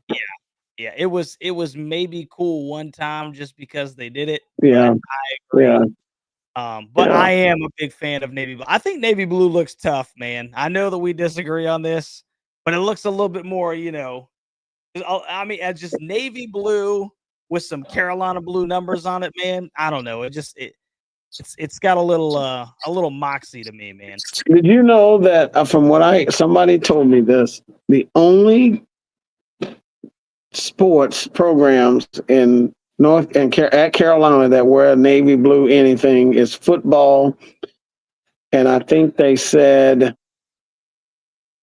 Yeah, it was maybe cool one time just because they did it. Yeah. But I agree. But Yeah. I am a big fan of navy blue. I think navy blue looks tough, man. I know that we disagree on this, but it looks a little bit more, I mean, as just navy blue with some Carolina blue numbers on it, man. I don't know. It's got a little moxie to me, man. Did you know that from somebody told me this, the only sports programs in at Carolina that wear navy blue anything is football, and I think they said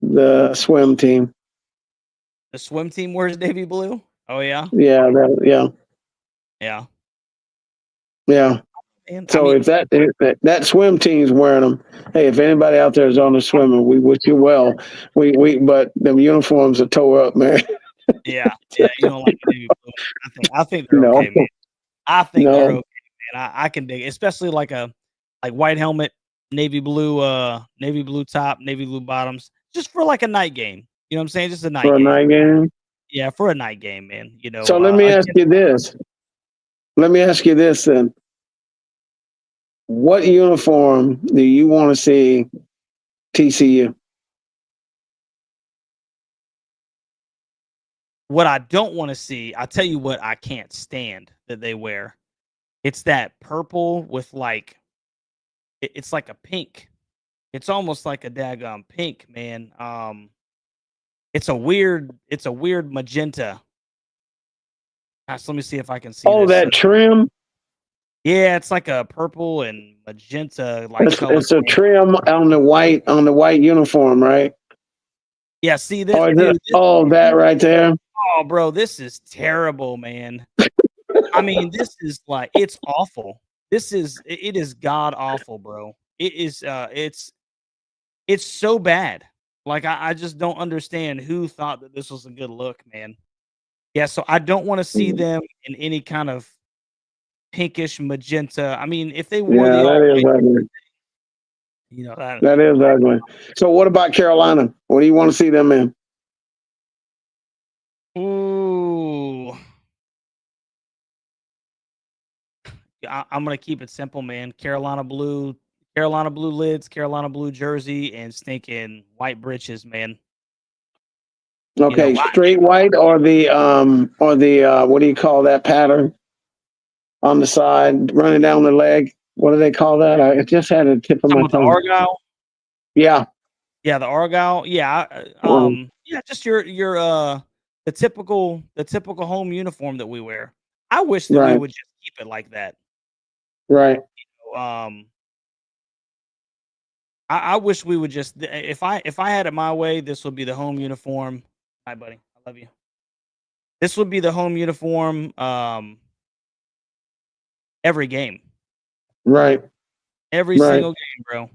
the swim team. The swim team wears navy blue. Oh yeah, yeah. And, So if that swim team's wearing them, hey, if anybody out there is on the swimming, we wish you well. But them uniforms are tore up, man. Yeah, you don't like the navy blue. I think they're No. okay, man. I think No. they're okay, man. I can dig it, especially like white helmet, navy blue top, navy blue bottoms, just for like a night game. You know what I'm saying? Just a night For a game. night game. Yeah, for a night game, man. So let me ask you this. Let me ask you this then. What uniform do you want to see TCU? What I don't want to see, I'll tell you what I can't stand that they wear. It's that purple with it's like a pink. It's almost like a daggum pink, man. It's a weird magenta. Gosh, let me see if I can see. Oh, this. that trim. Yeah, it's like a purple and magenta It's a trim on the white uniform, right? Yeah, see this. That right there. Oh, bro, this is terrible, man. I mean, this is it's awful. It is god awful, bro. It is it's so bad. Like I just don't understand who thought that this was a good look, man. Yeah, so I don't want to see them in any kind of pinkish magenta. I mean, if they wore the that is ugly. That is ugly. So what about Carolina? What do you want to see them in? Ooh. I'm gonna keep it simple, man. Carolina blue lids, Carolina blue jersey, and stinking white breeches, man. Okay, straight white or the what do you call that pattern on the side running down the leg? What do they call that? I just had a tip of my tongue. The Argyle. Yeah. Yeah, the Argyle. Yeah. Yeah, just your the typical home uniform that we wear. I wish that we would just keep it like that. Right. I wish we would just if I had it my way, this would be the home uniform. Hi, buddy. I love you. This would be the home uniform every game. Right. Every single game, bro.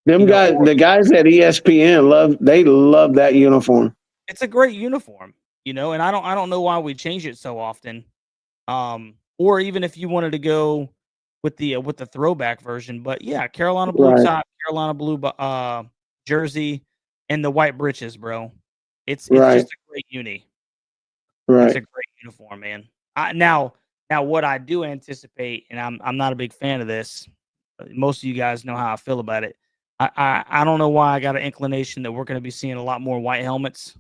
The guys at ESPN love that uniform. It's a great uniform, and I don't know why we change it so often. Or even if you wanted to go with the throwback version. But yeah, Carolina blue Right. top, Carolina blue jersey, and the white breeches, bro. It's Right. just a great uni. It's a Right. great uniform, man. Now what I do anticipate, and I'm not a big fan of this. Most of you guys know how I feel about it. I don't know why I got an inclination that we're going to be seeing a lot more white helmets,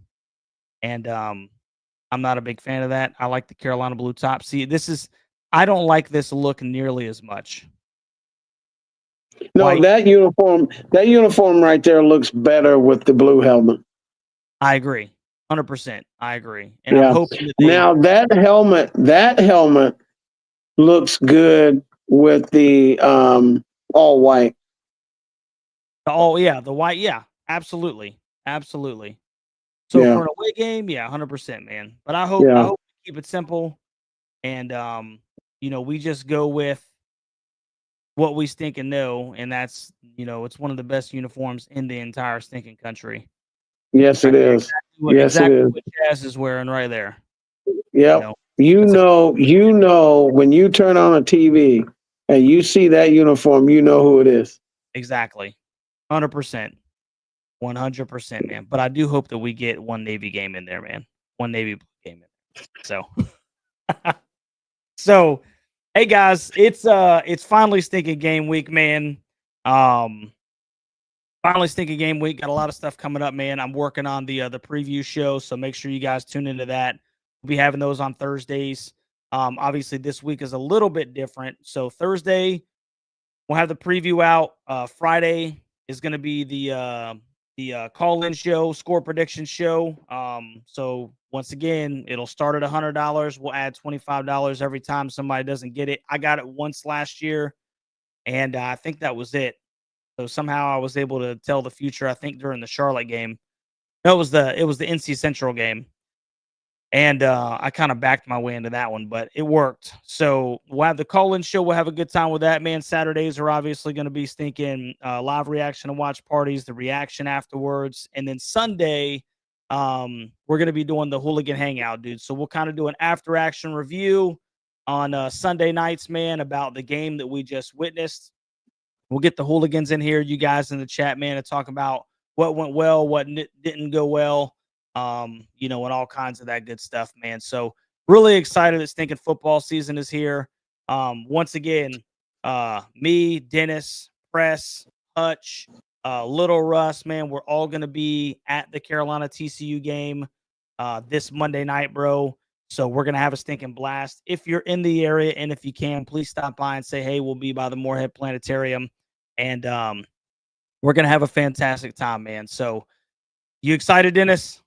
and I'm not a big fan of that. I like the Carolina blue top. See, I don't like this look nearly as much. No, White, that uniform right there looks better with the blue helmet. I agree, 100%. I agree, and I'm Yeah. hoping that Now that helmet looks good with the all white. oh yeah, the white, yeah, absolutely, absolutely. So Yeah. for an away game, yeah, 100%, man. But I Yeah. hope we keep it simple, and we just go with what we stink and know, and that's it's one of the best uniforms in the entire stinking country. Yes, Right it there, is. Yes, it exactly is. what Chaz is wearing right there. You Yep. know, You that's a know, you know when you turn on a TV and you see that uniform, you know who it is. exactly 100%, 100%, man. But I do hope that we get one Navy game in there, man. One Navy game in there. So, so hey guys, it's finally stinking game week, man. Um, Finally stinking game week. Got a lot of stuff coming up, man. I'm working on the preview show, so make sure you guys tune into that. We'll be having those on Thursdays. Obviously this week is a little bit different. So Thursday we'll have the preview out. Friday is going to be the call-in show, score prediction show. So once again, it'll start at $100. We'll add $25 every time somebody doesn't get it. I got it once last year, and I think that was it. So somehow I was able to tell the future. I think during the Charlotte game, no, it was the NC Central game, and I kind of backed my way into that one, but it worked. So we'll have the call-in show. We'll have a good time with that, man. Saturdays are obviously going to be stinking live reaction and watch parties, the reaction afterwards, and then Sunday, we're going to be doing the Hooligan Hangout, dude. So we'll kind of do an after-action review on Sunday nights, man, about the game that we just witnessed. We'll get the hooligans in here, you guys in the chat, man, to talk about what went well, what didn't go well, and all kinds of that good stuff, man. So really excited that stinking football season is here. Once again, me, Dennis, Press, Hutch, Little Russ, man, we're all gonna be at the Carolina TCU game this Monday night, bro. So we're gonna have a stinking blast. If you're in the area and if you can, please stop by and say hey. We'll be by the Moorhead Planetarium. And we're gonna have a fantastic time, man. So, you excited, Dennis?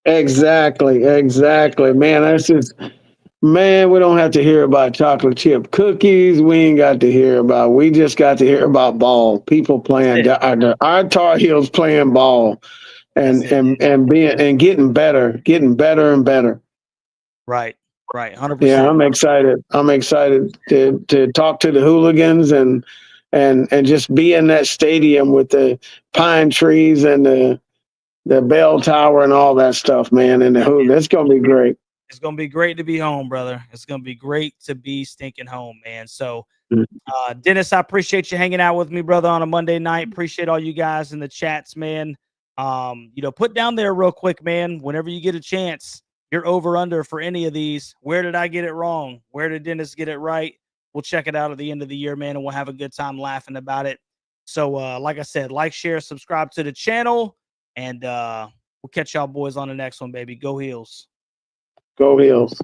Exactly. Exactly. Man, we don't have to hear about chocolate chip cookies. We ain't got to hear about, we just got to hear about ball. People playing, That's it. our Tar Heels playing ball That's and, it, and, dude. and being, and getting better and better. Right, right, Yeah, 100%. I'm excited. I'm excited to talk to the hooligans and just be in that stadium with the pine trees and the bell tower and all that stuff, man. And that's gonna be great. It's gonna be great to be home, brother. It's gonna be great to be stinking home, man. So, Dennis, I appreciate you hanging out with me, brother, on a Monday night. Appreciate all you guys in the chats, man. Put down there real quick, man. Whenever you get a chance, you're over under for any of these. Where did I get it wrong? Where did Dennis get it right? We'll check it out at the end of the year, man, and we'll have a good time laughing about it. So, like I said, like, share, subscribe to the channel, and we'll catch y'all boys on the next one, baby. Go Heels. Go Heels.